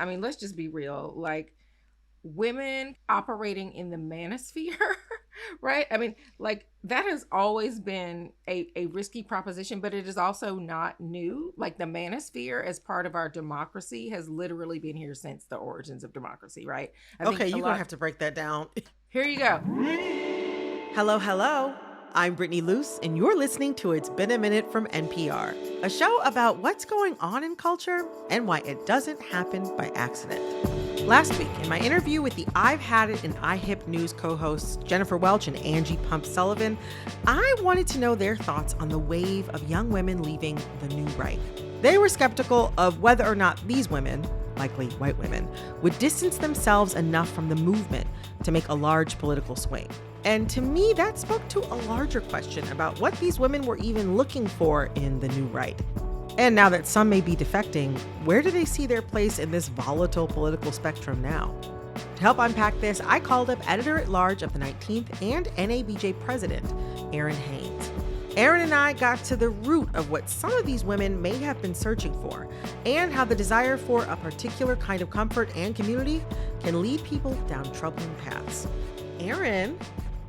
I mean, let's just be real. Like, women operating in the manosphere, right? I mean, like, that has always been a risky proposition, but it is also not new. Like, the manosphere as part of our democracy has literally been here since the origins of democracy, right? I think Okay, a you're gonna lot. have to break that down. Here you go. Hello, hello. I'm Brittany Luce, and you're listening to It's Been a Minute from NPR, a show about what's going on in culture and why it doesn't happen by accident. Last week, in my interview with the I've Had It and iHip News co-hosts Jennifer Welch and Angie Pump Sullivan, I wanted to know their thoughts on the wave of young women leaving the new right. They were skeptical of whether or not these women, likely white women, would distance themselves enough from the movement to make a large political swing. And to me, that spoke to a larger question about what these women were even looking for in the new right. And now that some may be defecting, where do they see their place in this volatile political spectrum now? To help unpack this, I called up editor-at-large of the 19th and NABJ president, Erin Haynes. Erin and I got to the root of what some of these women may have been searching for, and how the desire for a particular kind of comfort and community can lead people down troubling paths. Erin,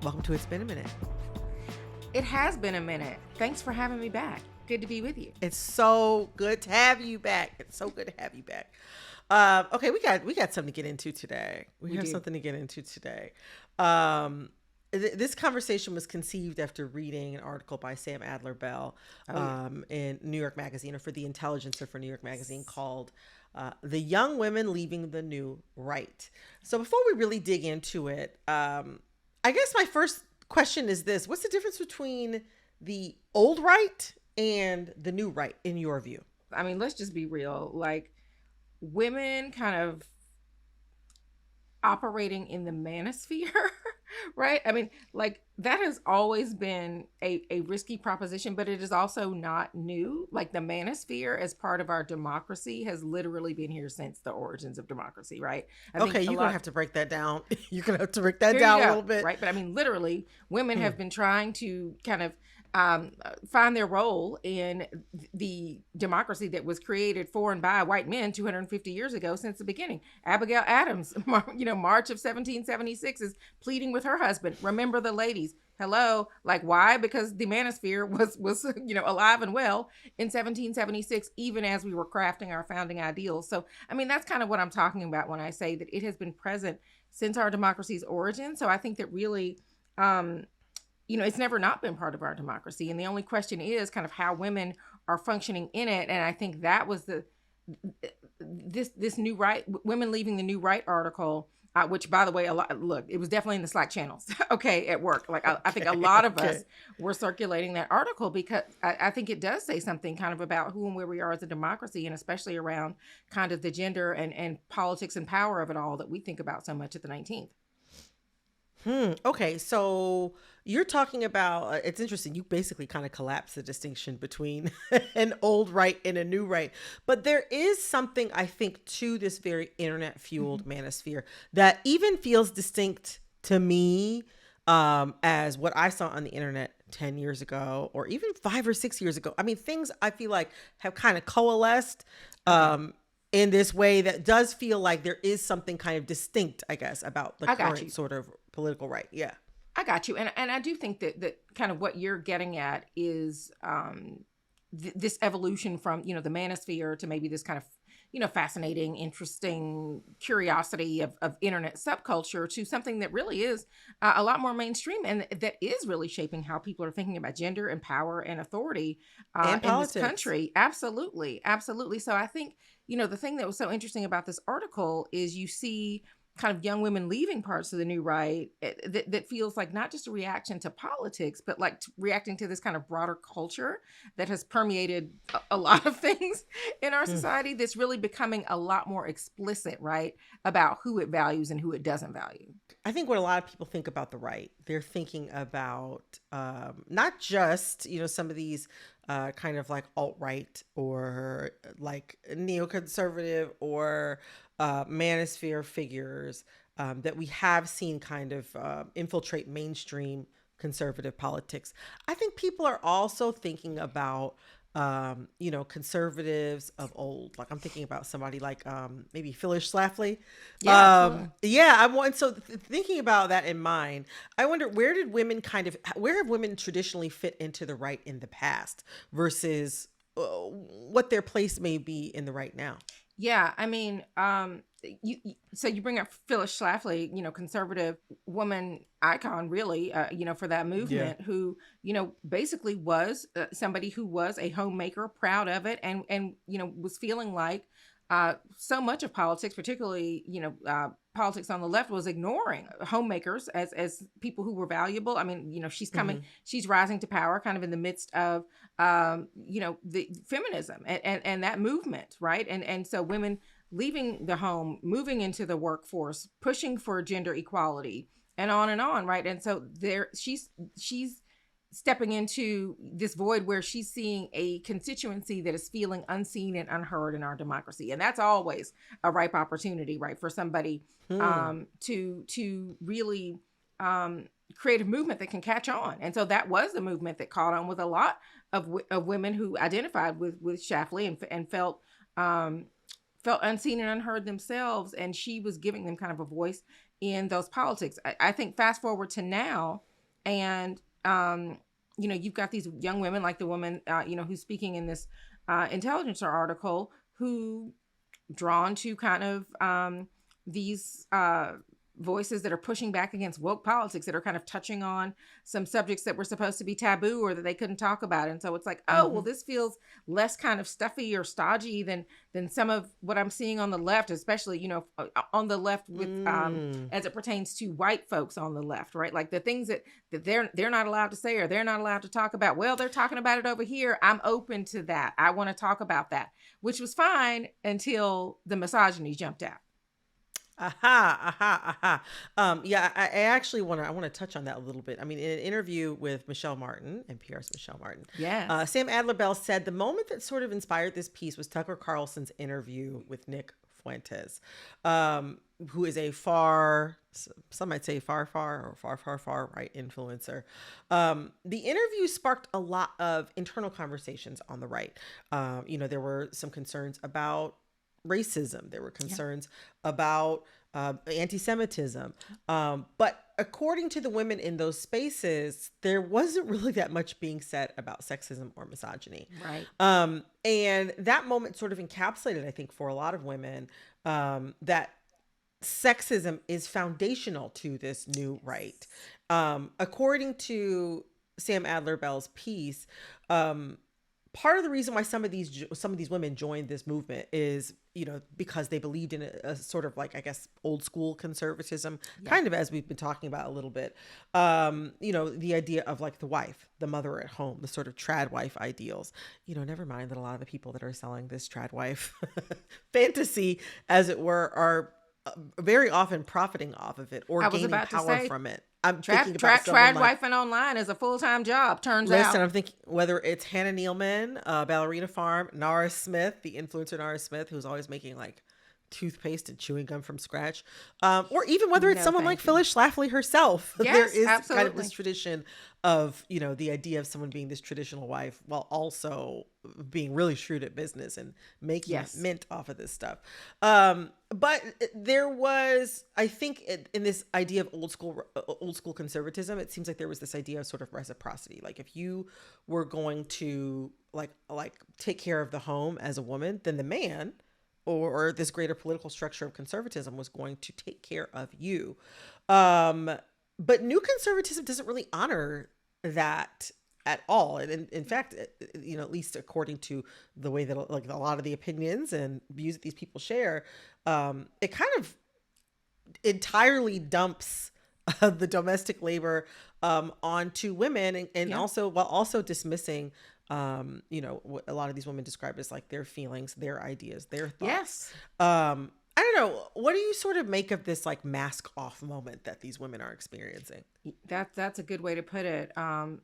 welcome to It's Been a Minute. It has been a minute. Thanks for having me back. Good to be with you. It's so good to have you back. It's so good to have you back. Okay, we got something to get into today. We have do. something to get into today. This conversation was conceived after reading an article by Sam Adler Bell in New York Magazine, or for The Intelligencer for New York Magazine, called The Young Women Leaving the New Right. So before we really dig into it, I guess my first question is this. What's the difference between the old right and the new right in your view? I mean, let's just be real. Like, women kind of operating in the manosphere, right? I mean, like, that has always been a risky proposition, but it is also not new. Like, the manosphere as part of our democracy has literally been here since the origins of democracy, right? I think Okay, a you're lot. gonna have to break that down. You're gonna have to break that Here you down a go, little bit. right? But I mean, literally, women have been trying to kind of find their role in the democracy that was created for and by white men 250 years ago since the beginning. Abigail Adams, March of 1776, is pleading with her husband, remember the ladies. Hello, like, why? Because the manosphere was alive and well in 1776, even as we were crafting our founding ideals. So, I mean, that's kind of what I'm talking about when I say that it has been present since our democracy's origin. So I think that really, it's never not been part of our democracy. And the only question is kind of how women are functioning in it. And I think that was this new right, women leaving the new right article, which, by the way, it was definitely in the Slack channels, okay, at work. Like, I think a lot of us were circulating that article because I think it does say something kind of about who and where we are as a democracy, and especially around kind of the gender and politics and power of it all that we think about so much at the 19th. Okay, so you're talking about, it's interesting. You basically kind of collapse the distinction between an old right and a new right. But there is something, I think, to this very internet fueled manosphere that even feels distinct to me as what I saw on the internet 10 years ago, or even 5 or 6 years ago. I mean, things I feel like have kind of coalesced in this way that does feel like there is something kind of distinct, I guess, about the I got you. current sort of political right. Yeah. I got you. And I do think that kind of what you're getting at is this evolution from, the manosphere to maybe this kind of, fascinating, interesting curiosity of internet subculture to something that really is a lot more mainstream and that is really shaping how people are thinking about gender and power and authority And in this politics. country. Absolutely. Absolutely. So I think, the thing that was so interesting about this article is you see kind of young women leaving parts of the new right that feels like not just a reaction to politics, but like reacting to this kind of broader culture that has permeated a lot of things in our society that's really becoming a lot more explicit, right, about who it values and who it doesn't value. I think when a lot of people think about the right, they're thinking about not just, some of these kind of like alt-right or like neoconservative or manosphere figures that we have seen kind of infiltrate mainstream conservative politics. I think people are also thinking about conservatives of old. Like I'm thinking about somebody like maybe Phyllis Schlafly. Yeah, absolutely. Yeah, I'm one. So thinking about that in mind, I wonder where have women traditionally fit into the right in the past versus what their place may be in the right now. Yeah, I mean, so you bring up Phyllis Schlafly, conservative woman icon, really, for that Yeah. movement, who, basically was somebody who was a homemaker, proud of it, and was feeling like so much of politics, particularly, politics on the left, was ignoring homemakers as people who were valuable. I mean, Hmm. she's rising to power, kind of in the midst of the feminism and that movement, right? And so women leaving the home, moving into the workforce, pushing for gender equality, and on, right? And so there, she's stepping into this void where she's seeing a constituency that is feeling unseen and unheard in our democracy, and that's always a ripe opportunity, right, for somebody Hmm. to really create a movement that can catch on. And so that was the movement that caught on with a lot of women who identified with Shafley and um, felt unseen and unheard themselves, and she was giving them kind of a voice in those politics. I think fast forward to now, and you've got these young women like the woman who's speaking in this Intelligencer article, who drawn to kind of these voices that are pushing back against woke politics, that are kind of touching on some subjects that were supposed to be taboo or that they couldn't talk about. And so it's like, oh, well, Hmm. this feels less kind of stuffy or stodgy than some of what I'm seeing on the left, especially, on the left with Mm. as it pertains to white folks on the left, right? Like the things that they're not allowed to say, or they're not allowed to talk about. Well, they're talking about it over here. I'm open to that. I want to talk about that, which was fine until the misogyny jumped out. Aha, aha, aha. Yeah, I actually I want to touch on that a little bit. I mean, in an interview with Michelle Martin, NPR's Michelle Martin, Yes. Sam Adler-Bell said the moment that sort of inspired this piece was Tucker Carlson's interview with Nick Fuentes, who is a some might say far right influencer. The interview sparked a lot of internal conversations on the right. There were some concerns about racism. There were Yeah. concerns about anti-Semitism. But according to the women in those spaces, there wasn't really that much being said about sexism or misogyny. Right. And that moment sort of encapsulated, I think, for a lot of women, that sexism is foundational to this new right. According to Sam Adler-Bell's piece, part of the reason why some of these women joined this movement is because they believed in a sort of, like, I guess, old school conservatism, Yeah. kind of as we've been talking about a little bit. The idea of, like, the wife, the mother at home, the sort of trad wife ideals. Never mind that a lot of the people that are selling this trad wife fantasy, as it were, are very often profiting off of it or I was gaining about to power say, from it. I'm thinking about someone trad like, wifing online is a full-time job, turns listen, out. I'm thinking whether it's Hannah Nealman, Ballerina Farm, Nara Smith, the influencer Nara Smith, who's always making like toothpaste and chewing gum from scratch, or even whether it's No, someone like thank you. Phyllis Schlafly herself. There Yes, is kind of this absolutely. tradition of, the idea of someone being this traditional wife while also being really shrewd at business and making Yes. mint off of this stuff. But there was, I think, in this idea of old school conservatism, it seems like there was this idea of sort of reciprocity. Like, if you were going to like take care of the home as a woman, then the man, or this greater political structure of conservatism, was going to take care of you. Um, but new conservatism doesn't really honor that at all. And in fact, at least according to the way that, like, a lot of the opinions and views that these people share, it kind of entirely dumps the domestic labor onto women, and Yeah. also, while also dismissing what a lot of these women describe as, like, their feelings, their ideas, their thoughts. Yes. I don't know, what do you sort of make of this, like, mask off moment that these women are experiencing? That's a good way to put it.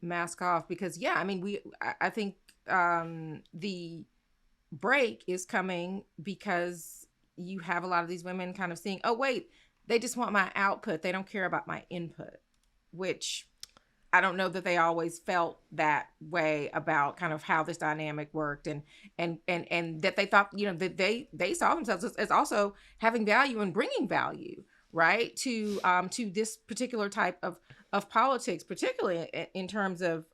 Mask off, because yeah, I mean, I think the break is coming because you have a lot of these women kind of seeing, oh wait, they just want my output. They don't care about my input, which I don't know that they always felt that way about kind of how this dynamic worked, and that they thought, that they saw themselves as also having value and bringing value, right, to this particular type of politics, particularly in terms of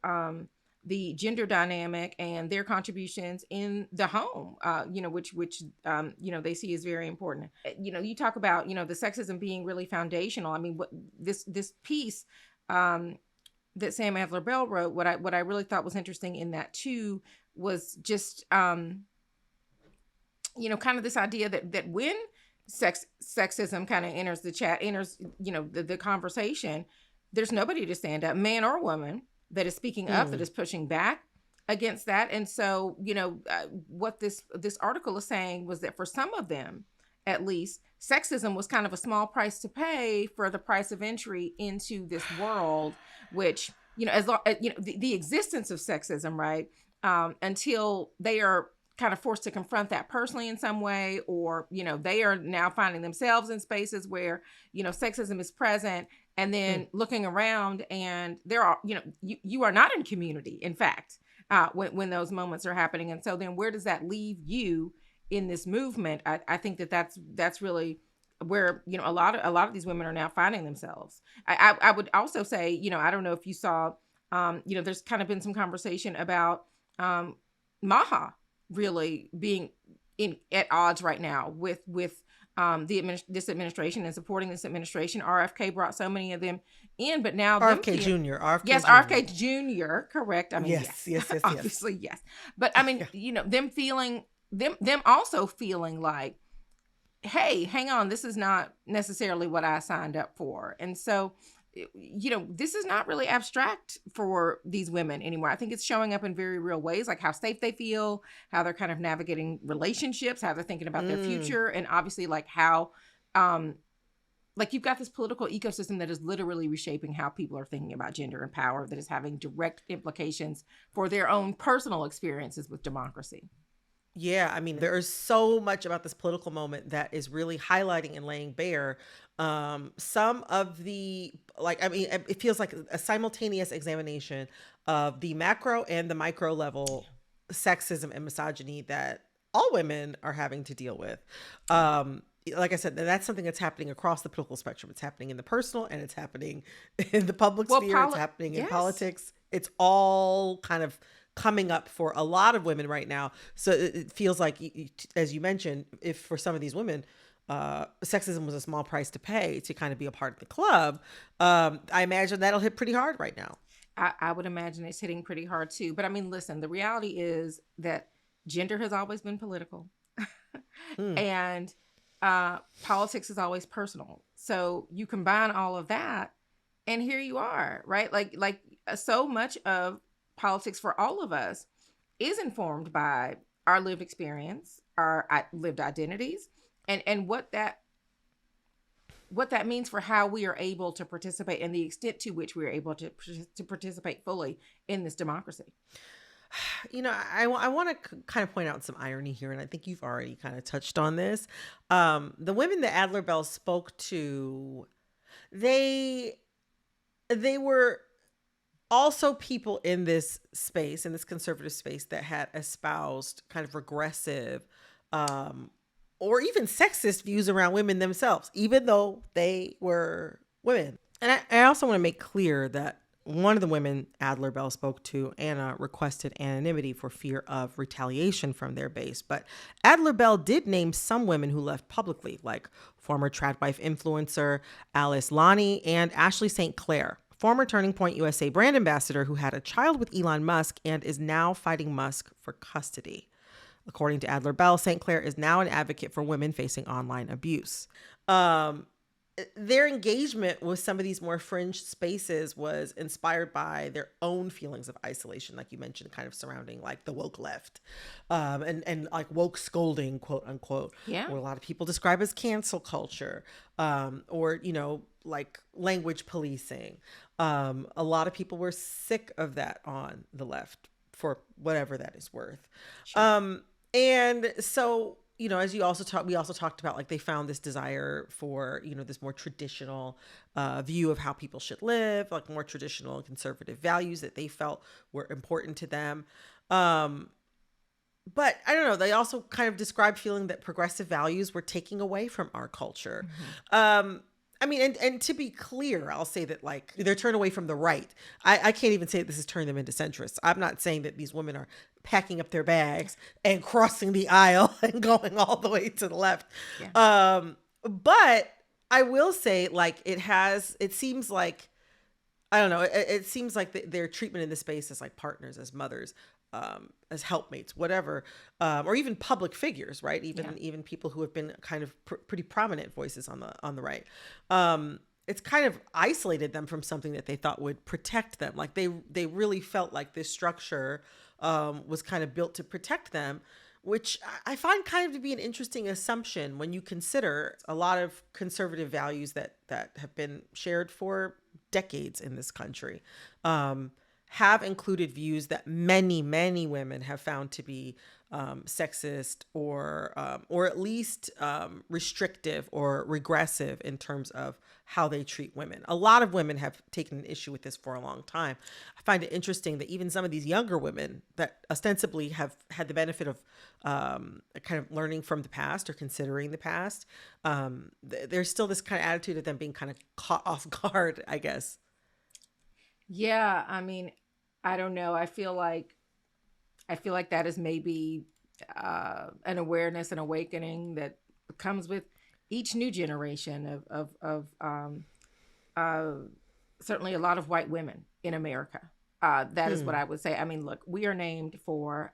the gender dynamic and their contributions in the home, they see as very important. You talk about, the sexism being really foundational. I mean, what this piece that Sam Adler Bell wrote, what I really thought was interesting in that too was just kind of this idea that when sexism kind of enters the conversation, there's nobody to stand up, man or woman, that is speaking up, that is pushing back against that. And so, what this article is saying was that for some of them, at least, sexism was kind of a small price to pay for the price of entry into this world, which, the existence of sexism, right, until they are kind of forced to confront that personally in some way, or, they are now finding themselves in spaces where, sexism is present, and then looking around and there are, you are not in community, in fact, when those moments are happening. And so then where does that leave you in this movement? I think that's really where, a lot of these women are now finding themselves. I would also say, I don't know if you saw, there's kind of been some conversation about Maha really being at odds right now with this administration and supporting this administration. RFK brought so many of them in, but now RFK Jr. RFK Jr. Correct. I mean, yes, obviously, yes. But I mean, them also feeling like, hey, hang on, this is not necessarily what I signed up for. And so, this is not really abstract for these women anymore. I think it's showing up in very real ways, like how safe they feel, how they're kind of navigating relationships, how they're thinking about their future, and obviously like how, like you've got this political ecosystem that is literally reshaping how people are thinking about gender and power, that is having direct implications for their own personal experiences with democracy. Yeah, I mean, there is so much about this political moment that is really highlighting and laying bare some of the, it feels like a simultaneous examination of the macro and the micro level sexism and misogyny that all women are having to deal with. Like I said, that's something that's happening across the political spectrum. It's happening in the personal, and it's happening in the public sphere. It's happening in politics. It's all kind of coming up for a lot of women right now. So it feels like, as you mentioned, if for some of these women, sexism was a small price to pay to kind of be a part of the club, I imagine that'll hit pretty hard right now. I would imagine it's hitting pretty hard too. But I mean, listen, the reality is that gender has always been political and politics is always personal. So you combine all of that and here you are, right? Like so much of politics for all of us is informed by our lived experience, our lived identities, and what that means for how we are able to participate and the extent to which we are able to participate fully in this democracy. I want to kind of point out some irony here, and I think you've already kind of touched on this. The women that Adler Bell spoke to, they were also people in this space, in this conservative space, that had espoused kind of regressive or even sexist views around women themselves, even though they were women. And I also want to make clear that one of the women Adler Bell spoke to, Anna, requested anonymity for fear of retaliation from their base. But Adler Bell did name some women who left publicly, like former Tradwife influencer Alice Lonnie and Ashley St. Clair, former Turning Point USA brand ambassador who had a child with Elon Musk and is now fighting Musk for custody. According to Adler Bell, St. Clair is now an advocate for women facing online abuse. Their engagement with some of these more fringe spaces was inspired by their own feelings of isolation, like you mentioned, kind of surrounding like the woke left, and like woke scolding, quote unquote, yeah, what a lot of people describe as cancel culture, or like language policing. A lot of people were sick of that on the left, for whatever that is worth. Sure. And so as we also talked about, like, they found this desire for, this more traditional view of how people should live, like more traditional conservative values that they felt were important to them. But I don't know, they also kind of described feeling that progressive values were taking away from our culture. I mean, and to be clear, I'll say that, like, they're turned away from the right. I can't even say that this has turned them into centrists. I'm not saying that these women are packing up their bags and crossing the aisle and going all the way to the left. Yeah. But I will say, like, it seems like, I don't know, it seems like their treatment in this space as, like, partners, as mothers, as helpmates, whatever, or even public figures, right? Even people who have been kind of pretty prominent voices on the right. It's kind of isolated them from something that they thought would protect them. Like, they really felt like this structure was kind of built to protect them, which I find kind of to be an interesting assumption when you consider a lot of conservative values that have been shared for decades in this country. Have included views that many, many women have found to be sexist or at least restrictive or regressive in terms of how they treat women. A lot of women have taken an issue with this for a long time. I find it interesting that even some of these younger women that ostensibly have had the benefit of kind of learning from the past or considering the past, there's still this kind of attitude of them being kind of caught off guard, I guess. Yeah, I mean, I don't know. I feel like that is maybe an awareness and awakening that comes with each new generation of certainly a lot of white women in America. That is what I would say. I mean, look, we are named for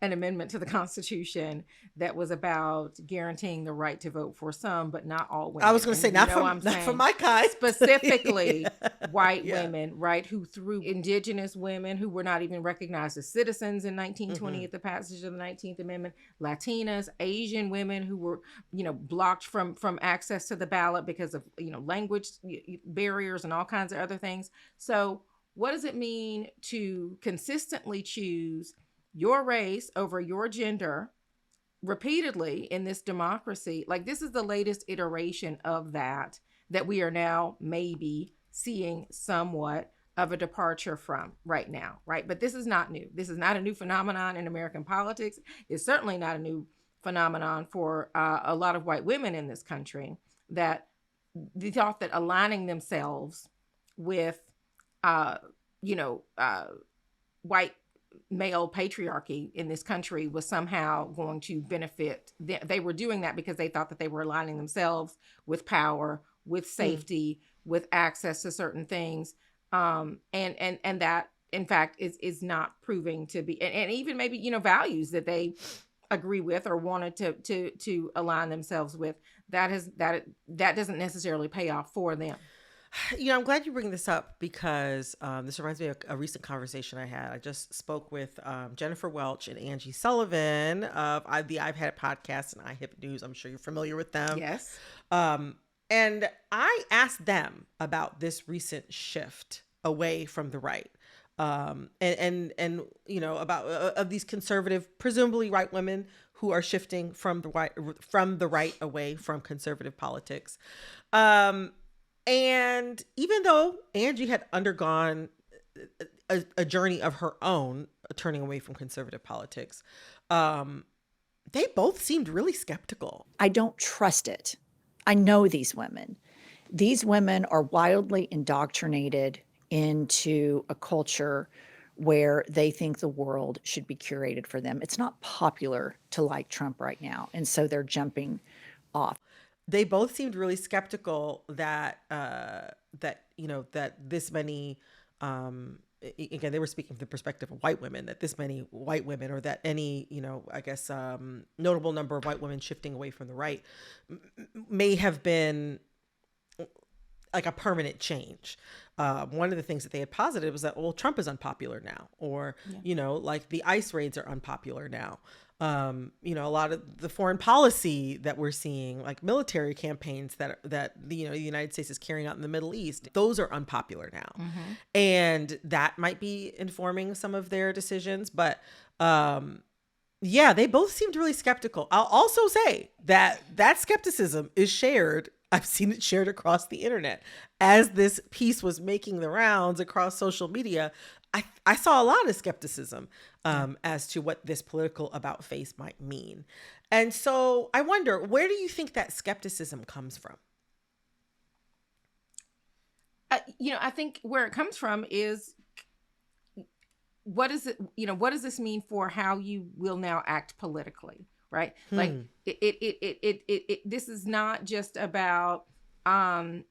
an amendment to the Constitution that was about guaranteeing the right to vote for some, but not all women. I was going to say, not from my kind. Specifically white Yeah. women, right? Who through indigenous women who were not even recognized as citizens in 1920 at the passage of the 19th Amendment, Latinas, Asian women who were, blocked from access to the ballot because of, language barriers and all kinds of other things. So what does it mean to consistently choose your race over your gender repeatedly in this democracy? Like, this is the latest iteration of that we are now maybe seeing somewhat of a departure from right now, right? But this is not new. This is not a new phenomenon in American politics. It's certainly not a new phenomenon for a lot of white women in this country, that the thought that aligning themselves with white male patriarchy in this country was somehow going to benefit them. They were doing that because they thought that they were aligning themselves with power, with safety, with access to certain things. And that, in fact, is not proving to be, and even maybe, values that they agree with or wanted to align themselves with, that doesn't necessarily pay off for them. I'm glad you bring this up because this reminds me of a recent conversation I had. I just spoke with Jennifer Welch and Angie Sullivan of the I've Had It podcast and iHip News. I'm sure you're familiar with them. Yes. And I asked them about this recent shift away from the right. And about of these conservative, presumably white women who are shifting from the right away from conservative politics. And even though Angie had undergone a journey of her own, turning away from conservative politics, they both seemed really skeptical. I don't trust it. I know these women. These women are wildly indoctrinated into a culture where they think the world should be curated for them. It's not popular to like Trump right now, and so they're jumping off. They both seemed really skeptical that this many, again, they were speaking from the perspective of white women, that this many white women, or that any, notable number of white women shifting away from the right may have been like a permanent change. One of the things that they had posited was that, well, Trump is unpopular now, or, like the ICE raids are unpopular now. A lot of the foreign policy that we're seeing, like military campaigns that the United States is carrying out in the Middle East, those are unpopular now. Mm-hmm. And that might be informing some of their decisions. But Yeah, they both seemed really skeptical. I'll also say that that skepticism is shared. I've seen it shared across the internet. As this piece was making the rounds across social media, I saw a lot of skepticism as to what this political about face might mean. And so I wonder, where do you think that skepticism comes from? I think where it comes from is what is it, what does this mean for how you will now act politically, right? Like this is not just about, kind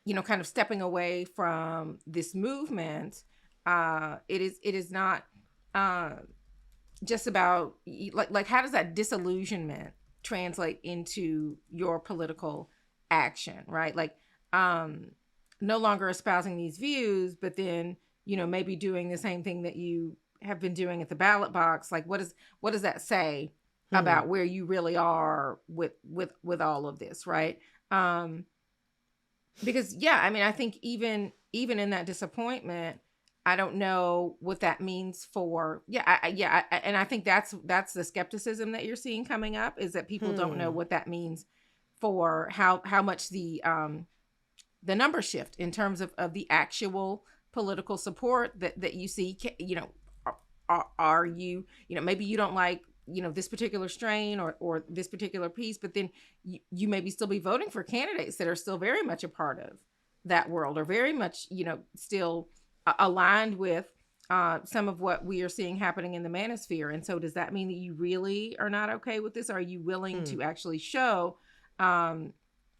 of stepping away from this movement. It is not just about like how does that disillusionment translate into your political action, right? Like no longer espousing these views, but then maybe doing the same thing that you have been doing at the ballot box. Like what does that say about where you really are with all of this, right? Because I think even in that disappointment, I don't know what that means for and I think that's the skepticism that you're seeing coming up, is that people don't know what that means for how much the number shift in terms of the actual political support that you see. Are you, maybe you don't like this particular strain or this particular piece, but then you maybe still be voting for candidates that are still very much a part of that world, or very much still aligned with some of what we are seeing happening in the manosphere. And so does that mean that you really are not okay with this? Are you willing to actually show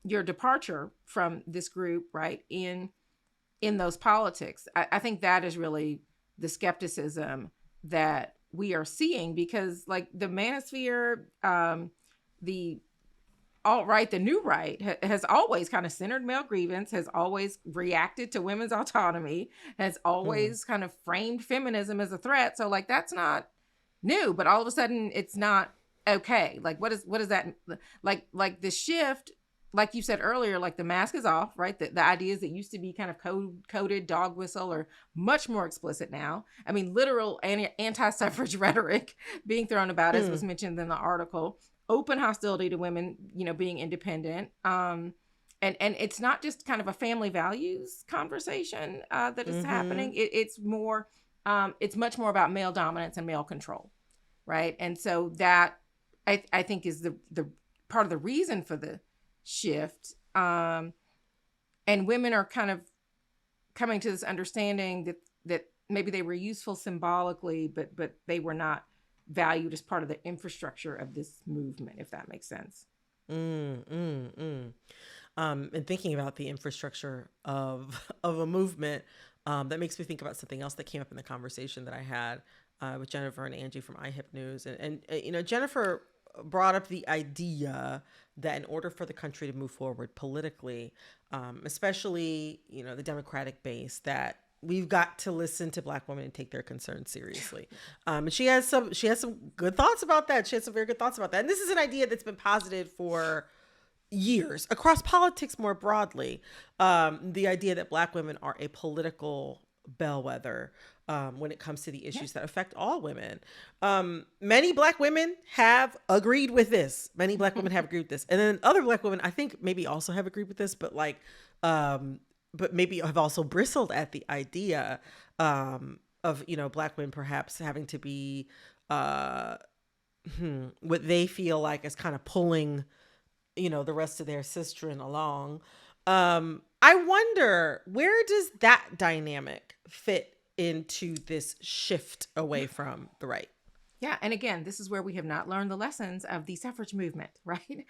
your departure from this group, right, in those politics? I think that is really the skepticism that we are seeing, because like the manosphere, the alt-right, the new right, has always kind of centered male grievance, has always reacted to women's autonomy, has always kind of framed feminism as a threat. So like that's not new, but all of a sudden it's not okay. Like what is that, like the shift, like you said earlier, like the mask is off, right? The ideas that used to be kind of coded dog whistle are much more explicit now. I mean, literal anti-suffrage rhetoric being thrown about, as was mentioned in the article, open hostility to women, being independent. And it's not just kind of a family values conversation that is happening. It's much more about male dominance and male control, right? And so that I think is the part of the reason for the shift. And women are kind of coming to this understanding that maybe they were useful symbolically, but they were not valued as part of the infrastructure of this movement, if that makes sense. And thinking about the infrastructure of a movement, that makes me think about something else that came up in the conversation that I had with Jennifer and Angie from iHip News. And Jennifer brought up the idea that in order for the country to move forward politically, especially, the Democratic base, that we've got to listen to Black women and take their concerns seriously. And she has some good thoughts about that. She has some very good thoughts about that. And this is an idea that's been posited for years across politics more broadly. The idea that Black women are a political bellwether when it comes to the issues that affect all women. Many Black women have agreed with this. Many Black women have agreed with this. And then other Black women, I think, maybe also have agreed with this, but but maybe have also bristled at the idea of, Black women perhaps having to be what they feel like is kind of pulling, the rest of their sistren along. I wonder, where does that dynamic fit into this shift away from the right? Yeah. And again, this is where we have not learned the lessons of the suffrage movement, right?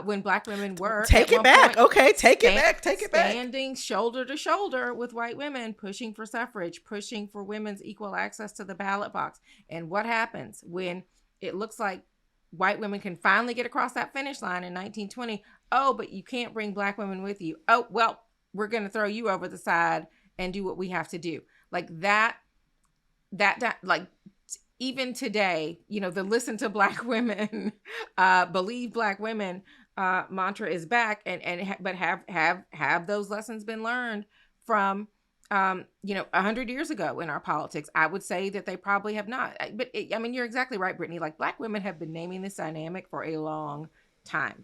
When Black women were take it back. Okay. Take it back. Standing shoulder to shoulder with white women, pushing for suffrage, pushing for women's equal access to the ballot box. And what happens when it looks like white women can finally get across that finish line in 1920? Oh, but you can't bring Black women with you. Oh, well, we're going to throw you over the side and do what we have to do. Like that, like even today, the listen to Black women, believe Black women mantra is back. But have those lessons been learned from 100 years ago in our politics. I would say that they probably have not. But you're exactly right, Brittany. Like, Black women have been naming this dynamic for a long time,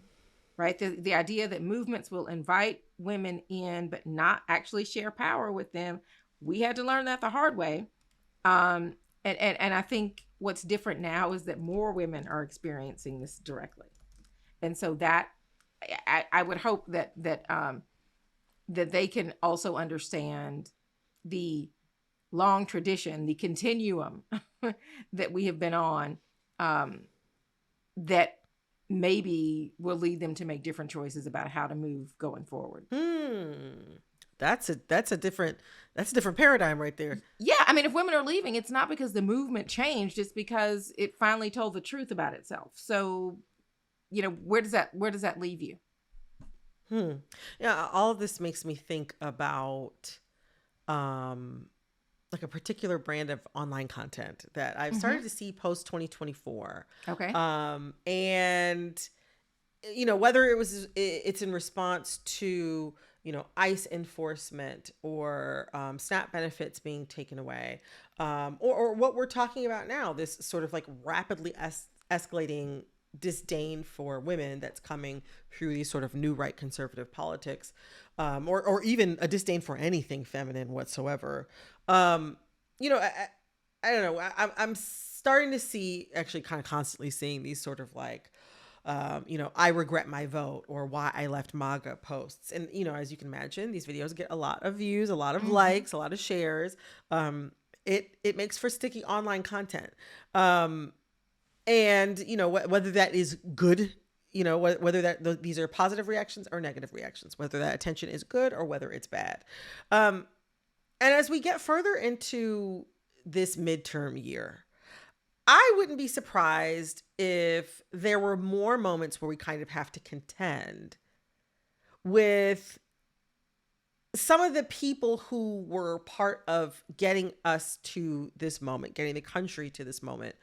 right? The idea that movements will invite women in, but not actually share power with them. We had to learn that the hard way. And I think what's different now is that more women are experiencing this directly. And so that I would hope that they can also understand the long tradition, the continuum that we have been on, that maybe will lead them to make different choices about how to move going forward. That's a different paradigm right there. Yeah, I mean, if women are leaving, it's not because the movement changed; it's because it finally told the truth about itself. So, where does that leave you? Yeah, all of this makes me think about like a particular brand of online content that I've started to see post 2024. Okay. And whether it's in response to ICE enforcement or SNAP benefits being taken away, or what we're talking about now, this sort of like rapidly escalating disdain for women that's coming through these sort of new right conservative politics, or even a disdain for anything feminine whatsoever. I don't know. I'm starting to see, actually kind of constantly seeing these sort of like, I regret my vote or why I left MAGA posts. And, as you can imagine, these videos get a lot of views, a lot of likes, a lot of shares. It makes for sticky online content. And, whether that is good, whether these are positive reactions or negative reactions, whether that attention is good or whether it's bad. And as we get further into this midterm year, I wouldn't be surprised if there were more moments where we kind of have to contend with some of the people who were part of getting us to this moment, getting the country to this moment,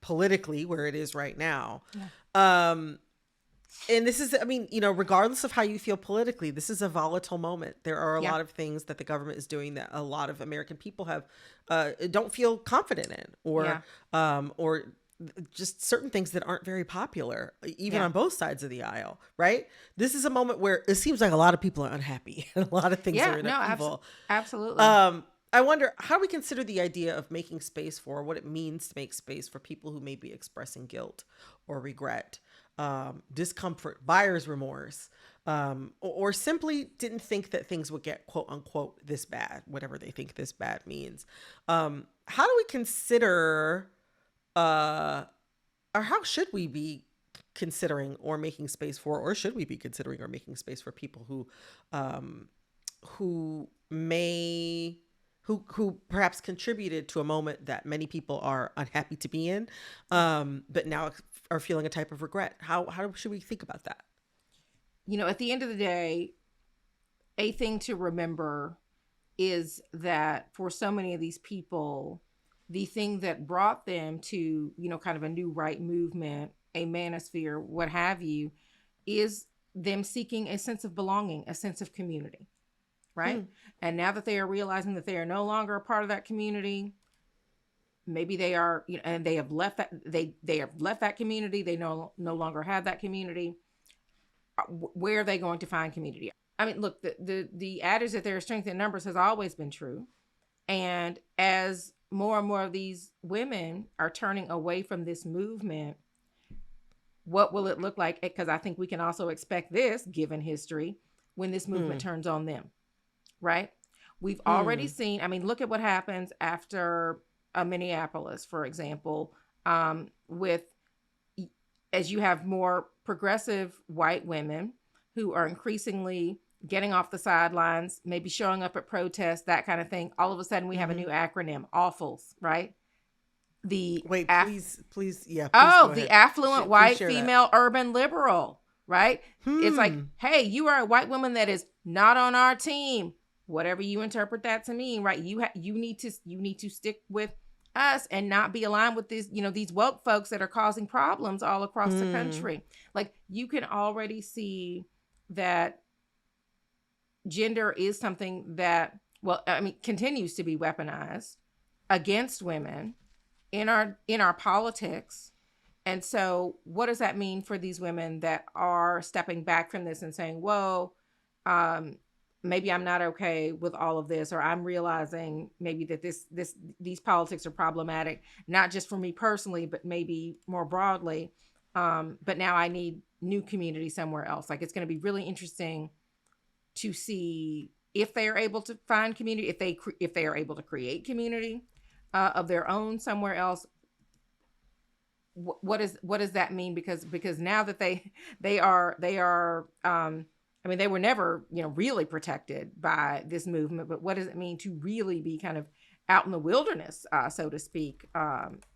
politically where it is right now. Yeah. And this is, regardless of how you feel politically, this is a volatile moment. There are a lot of things that the government is doing that a lot of American people don't feel confident in, or just certain things that aren't very popular, even on both sides of the aisle, right? This is a moment where it seems like a lot of people are unhappy and a lot of things are in upheaval. Absolutely. I wonder, how do we consider the idea of making space for what it means to make space for people who may be expressing guilt or regret, discomfort, buyer's remorse, or simply didn't think that things would get quote unquote this bad, whatever they think this bad means. How do we consider, or how should we be considering or making space for, or should we be considering or making space for people who perhaps contributed to a moment that many people are unhappy to be in, but now are feeling a type of regret? How should we think about that? At the end of the day, a thing to remember is that for so many of these people, the thing that brought them to, kind of a new right movement, a manosphere, what have you, is them seeking a sense of belonging, a sense of community. Right. And now that they are realizing that they are no longer a part of that community, maybe they are, and they have left that, they have left that community. They no longer have that community. Where are they going to find community? I mean, look, the adage that there is strength in numbers has always been true. And as more and more of these women are turning away from this movement, what will it look like? Because I think we can also expect this, given history, when this movement turns on them. Right? We've already seen, look at what happens after Minneapolis, for example, with, as you have more progressive white women who are increasingly getting off the sidelines, maybe showing up at protests, that kind of thing. All of a sudden we have a new acronym, AWFULs, right? Please. The affluent white female urban liberal, right? It's like, hey, you are a white woman that is not on our team. Whatever you interpret that to mean, right? You need to stick with us and not be aligned with this, these woke folks that are causing problems all across the country. Like, you can already see that gender is something that, well, I mean, continues to be weaponized against women in our politics. And so what does that mean for these women that are stepping back from this and saying, whoa, maybe I'm not okay with all of this, or I'm realizing maybe that these politics are problematic, not just for me personally, but maybe more broadly. But now I need new community somewhere else. Like, it's going to be really interesting to see if they are able to find community, if they are able to create community of their own somewhere else. What does that mean? Because now that they are I mean, they were never, really protected by this movement, but what does it mean to really be kind of out in the wilderness, so to speak,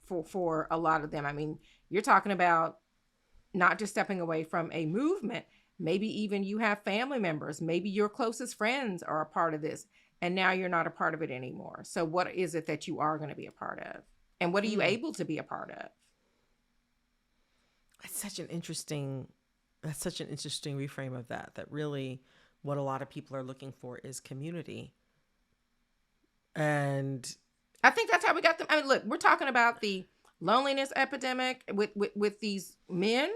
for a lot of them? I mean, you're talking about not just stepping away from a movement, maybe even you have family members, maybe your closest friends are a part of this, and now you're not a part of it anymore. So what is it that you are going to be a part of? And what are you able to be a part of? That's such an interesting reframe of that really what a lot of people are looking for is community. And I think that's how we got them. I mean, look, we're talking about the loneliness epidemic with these men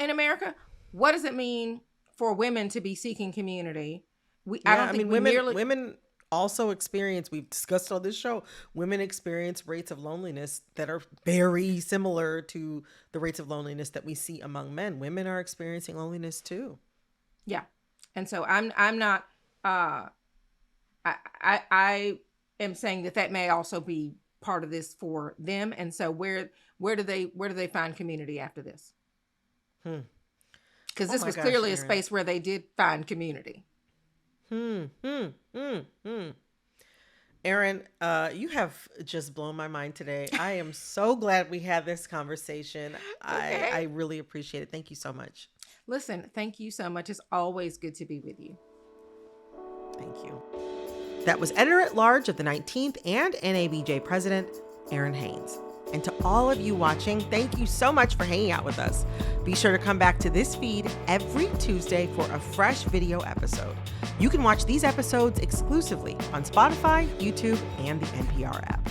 in America. What does it mean for women to be seeking community? Women also experience, we've discussed on this show, women experience rates of loneliness that are very similar to the rates of loneliness that we see among men. Women are experiencing loneliness too. Yeah. And so I'm not, I am saying that may also be part of this for them. And so where do they find community after this? Because this was clearly a space where they did find community. Erin, you have just blown my mind today. I am so glad we had this conversation. Okay. I really appreciate it. Thank you so much. Listen, thank you so much. It's always good to be with you. Thank you. That was Editor-at-Large of the 19th and NABJ President, Erin Haynes. And to all of you watching, thank you so much for hanging out with us. Be sure to come back to this feed every Tuesday for a fresh video episode. You can watch these episodes exclusively on Spotify, YouTube, and the NPR app.